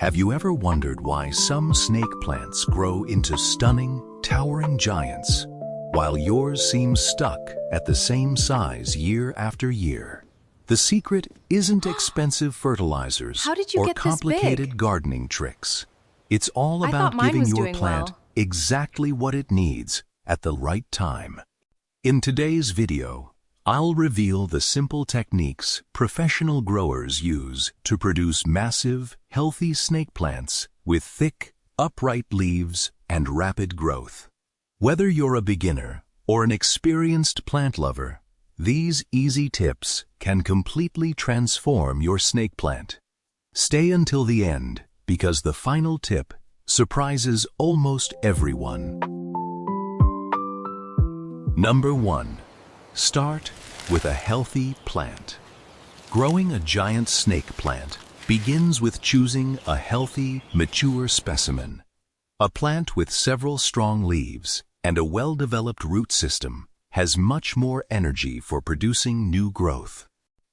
Have you ever wondered why some snake plants grow into stunning, towering giants, while yours seems stuck at the same size year after year? The secret isn't expensive fertilizers or complicated gardening tricks. It's all about giving your plant exactly what it needs at the right time. In today's video, I'll reveal the simple techniques professional growers use to produce massive, healthy snake plants with thick, upright leaves and rapid growth. Whether you're a beginner or an experienced plant lover, these easy tips can completely transform your snake plant. Stay until the end because the final tip surprises almost everyone. Number 1. Start with a healthy plant. Growing a giant snake plant begins with choosing a healthy, mature specimen. A plant with several strong leaves and a well-developed root system has much more energy for producing new growth.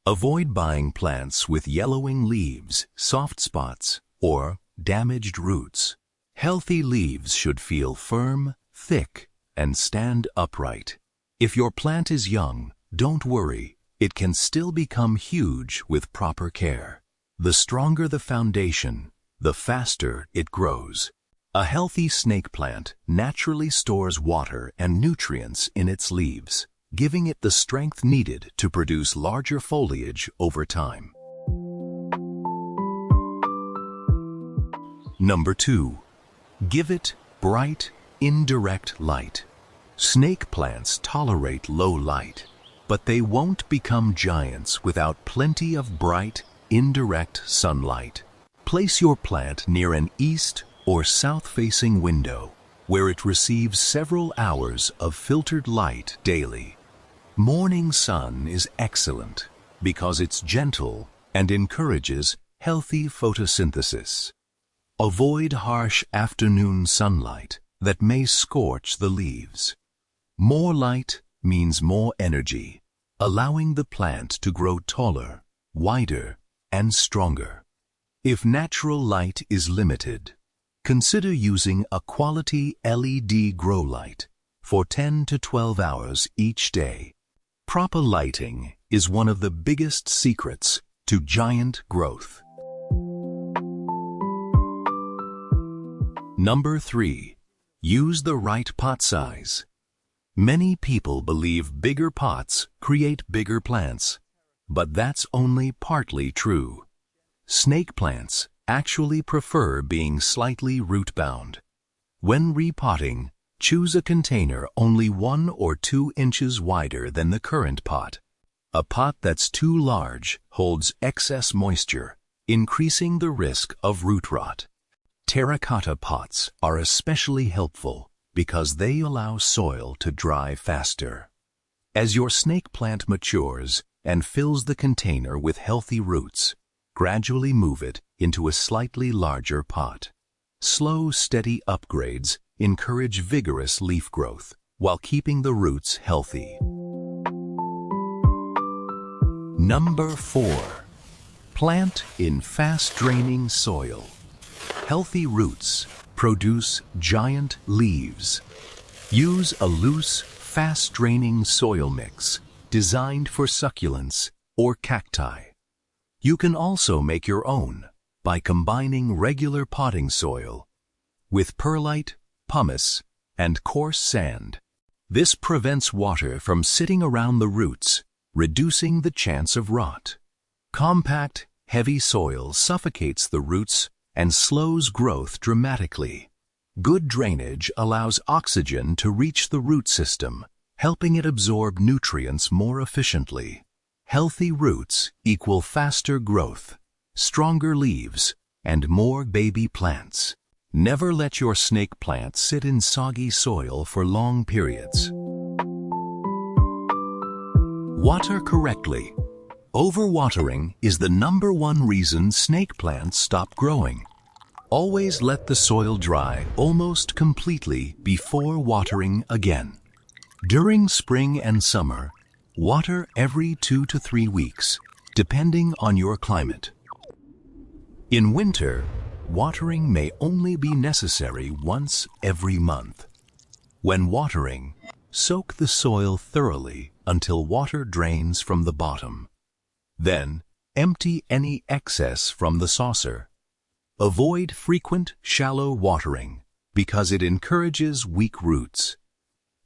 Avoid buying plants with yellowing leaves, soft spots, or damaged roots. Healthy leaves should feel firm, thick, and stand upright. If your plant is young, don't worry, it can still become huge with proper care. The stronger the foundation, the faster it grows. A healthy snake plant naturally stores water and nutrients in its leaves, giving it the strength needed to produce larger foliage over time. Number 2. Give it bright, indirect light. Snake plants tolerate low light, but they won't become giants without plenty of bright, indirect sunlight. Place your plant near an east or south-facing window, where it receives several hours of filtered light daily. Morning sun is excellent because it's gentle and encourages healthy photosynthesis. Avoid harsh afternoon sunlight that may scorch the leaves. More light means more energy, allowing the plant to grow taller, wider, and stronger. If natural light is limited, consider using a quality LED grow light for 10 to 12 hours each day. Proper lighting is one of the biggest secrets to giant growth. Number 3. Use the right pot size. Many people believe bigger pots create bigger plants, but that's only partly true. Snake plants actually prefer being slightly root-bound. When repotting, choose a container only 1 or 2 inches wider than the current pot. A pot that's too large holds excess moisture, increasing the risk of root rot. Terracotta pots are especially helpful because they allow soil to dry faster. As your snake plant matures and fills the container with healthy roots, gradually move it into a slightly larger pot. Slow, steady upgrades encourage vigorous leaf growth while keeping the roots healthy. Number 4. Plant in fast-draining soil. Healthy roots produce giant leaves. Use a loose, fast-draining soil mix designed for succulents or cacti. You can also make your own by combining regular potting soil with perlite, pumice, and coarse sand. This prevents water from sitting around the roots, reducing the chance of rot. Compact, heavy soil suffocates the roots and slows growth dramatically. Good drainage allows oxygen to reach the root system, helping it absorb nutrients more efficiently. Healthy roots equal faster growth, stronger leaves, and more baby plants. Never let your snake plant sit in soggy soil for long periods. Water correctly. Overwatering is the #1 reason snake plants stop growing. Always let the soil dry almost completely before watering again. During spring and summer, water every 2 to 3 weeks, depending on your climate. In winter, watering may only be necessary once every month. When watering, soak the soil thoroughly until water drains from the bottom. Then, empty any excess from the saucer. Avoid frequent, shallow watering because it encourages weak roots.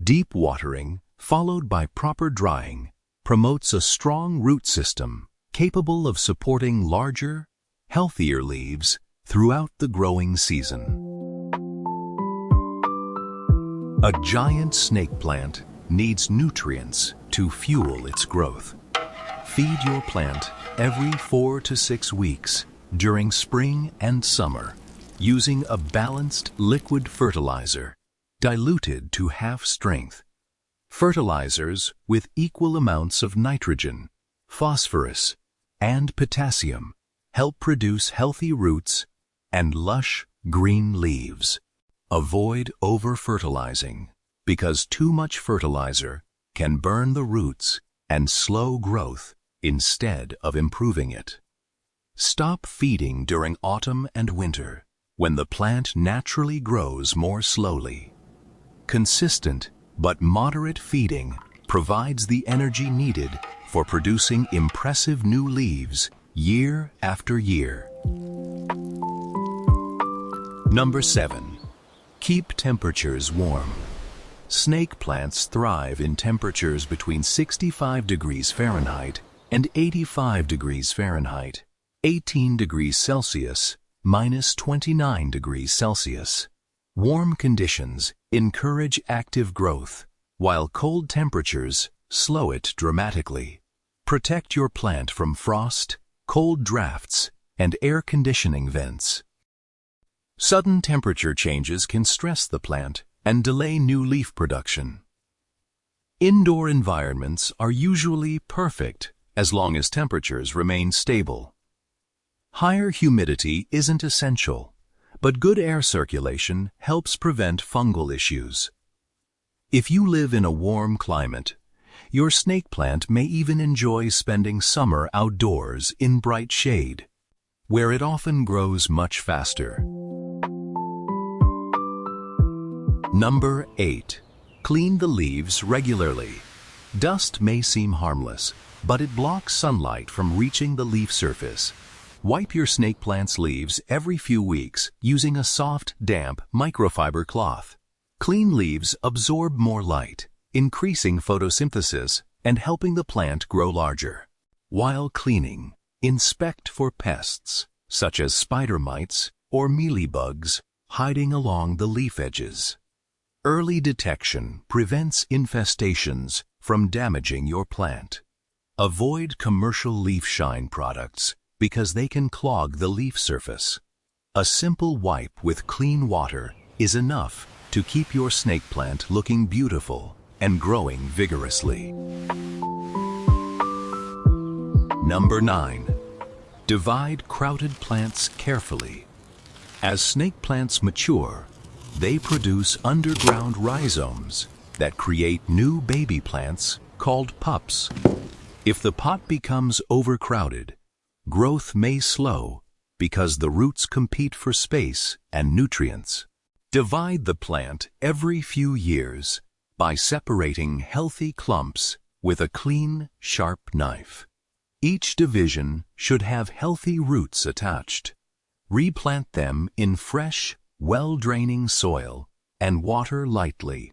Deep watering, followed by proper drying, promotes a strong root system capable of supporting larger, healthier leaves throughout the growing season. A giant snake plant needs nutrients to fuel its growth. Feed your plant every 4 to 6 weeks during spring and summer using a balanced liquid fertilizer diluted to half strength. Fertilizers with equal amounts of nitrogen, phosphorus, and potassium help produce healthy roots and lush green leaves. Avoid over-fertilizing because too much fertilizer can burn the roots and slow growth instead of improving it. Stop feeding during autumn and winter when the plant naturally grows more slowly. Consistent but moderate feeding provides the energy needed for producing impressive new leaves year after year. Number 7. Keep temperatures warm. Snake plants thrive in temperatures between 65 degrees Fahrenheit and 85 degrees Fahrenheit, 18 degrees Celsius, minus 29 degrees Celsius. Warm conditions encourage active growth, while cold temperatures slow it dramatically. Protect your plant from frost, cold drafts, and air conditioning vents. Sudden temperature changes can stress the plant and delay new leaf production. Indoor environments are usually perfect as long as temperatures remain stable. Higher humidity isn't essential, but good air circulation helps prevent fungal issues. If you live in a warm climate, your snake plant may even enjoy spending summer outdoors in bright shade, where it often grows much faster. Number 8. Clean the leaves regularly. Dust may seem harmless, but it blocks sunlight from reaching the leaf surface. Wipe your snake plant's leaves every few weeks using a soft, damp microfiber cloth. Clean leaves absorb more light, increasing photosynthesis and helping the plant grow larger. While cleaning, inspect for pests, such as spider mites or mealybugs hiding along the leaf edges. Early detection prevents infestations from damaging your plant. Avoid commercial leaf shine products because they can clog the leaf surface. A simple wipe with clean water is enough to keep your snake plant looking beautiful and growing vigorously. Number 9. Divide crowded plants carefully. As snake plants mature, they produce underground rhizomes that create new baby plants called pups. If the pot becomes overcrowded, growth may slow because the roots compete for space and nutrients. Divide the plant every few years by separating healthy clumps with a clean, sharp knife. Each division should have healthy roots attached. Replant them in fresh, well-draining soil and water lightly.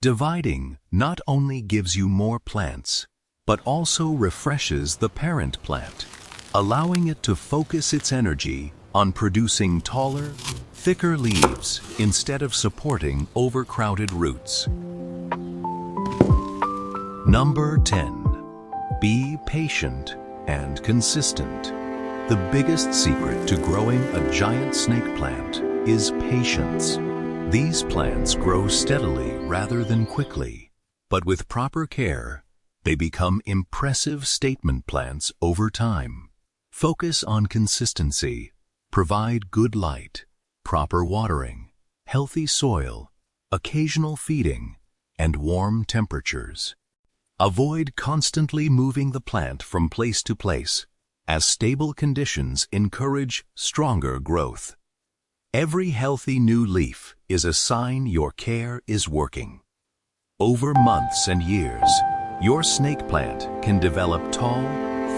Dividing not only gives you more plants, but also refreshes the parent plant, allowing it to focus its energy on producing taller, thicker leaves instead of supporting overcrowded roots. Number 10. Be patient and consistent. The biggest secret to growing a giant snake plant is patience. These plants grow steadily rather than quickly, but with proper care, they become impressive statement plants over time. Focus on consistency, provide good light, proper watering, healthy soil, occasional feeding, and warm temperatures. Avoid constantly moving the plant from place to place, as stable conditions encourage stronger growth. Every healthy new leaf is a sign your care is working. Over months and years, your snake plant can develop tall,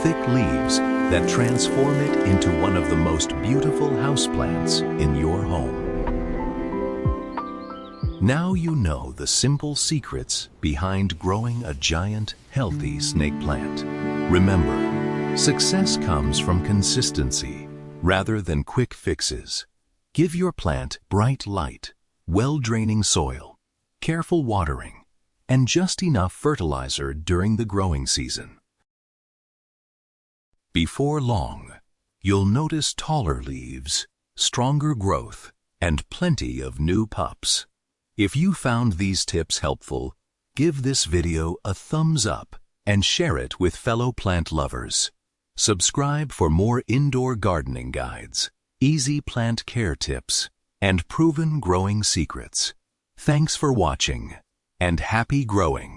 thick leaves that transform it into one of the most beautiful houseplants in your home. Now you know the simple secrets behind growing a giant, healthy snake plant. Remember, success comes from consistency rather than quick fixes. Give your plant bright light, well-draining soil, careful watering, and just enough fertilizer during the growing season. Before long, you'll notice taller leaves, stronger growth, and plenty of new pups. If you found these tips helpful, give this video a thumbs up and share it with fellow plant lovers. Subscribe for more indoor gardening guides, easy plant care tips, and proven growing secrets. Thanks for watching, and happy growing!